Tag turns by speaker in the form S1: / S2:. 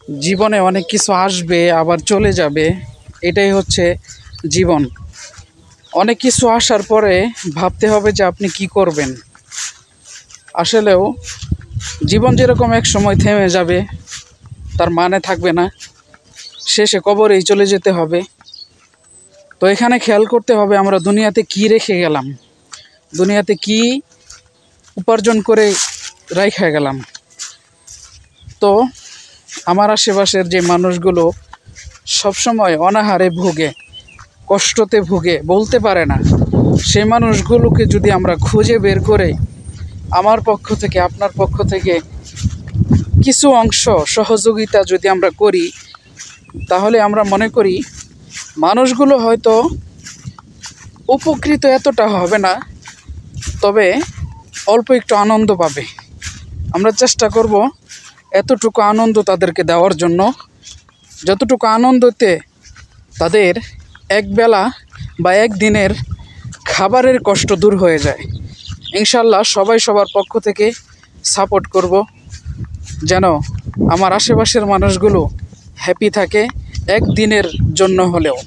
S1: জীবনে অনেক কিছু আসবে আবার চলে যাবে, এটাই হচ্ছে জীবন। অনেক কিছু আসার পরে ভাবতে হবে যে আপনি কি করবেন। আসলেও জীবন যেরকম এক সময় থেমে যাবে, তার মানে থাকবে না, শেষে কবরেই চলে যেতে হবে। তো এখানে খেয়াল করতে হবে আমরা দুনিয়াতে কি রেখে গেলাম, দুনিয়াতে কি উপার্জন করে রাইখা গেলাম। তো আমার আশেপাশের যে মানুষগুলো সবসময় অনাহারে ভোগে, কষ্টতে ভোগে, বলতে পারে না, সেই মানুষগুলোকে যদি আমরা খুঁজে বের করে আমার পক্ষ থেকে আপনার পক্ষ থেকে কিছু অংশ সহযোগিতা যদি আমরা করি, তাহলে আমরা মনে করি মানুষগুলো হয়তো উপকৃত এতটা হবে না, তবে অল্প একটু আনন্দ পাবে। আমরা চেষ্টা করব এতটুকু আনন্দ তাদেরকে দেওয়ার জন্য, যতটুকু আনন্দতে তাদের একবেলা বা একদিনের খাবারের কষ্ট দূর হয়ে যায়। ইনশাল্লাহ সবাই সবার পক্ষ থেকে সাপোর্ট করব, যেন আমার আশেপাশের মানুষগুলো হ্যাপি থাকে একদিনের জন্য হলেও।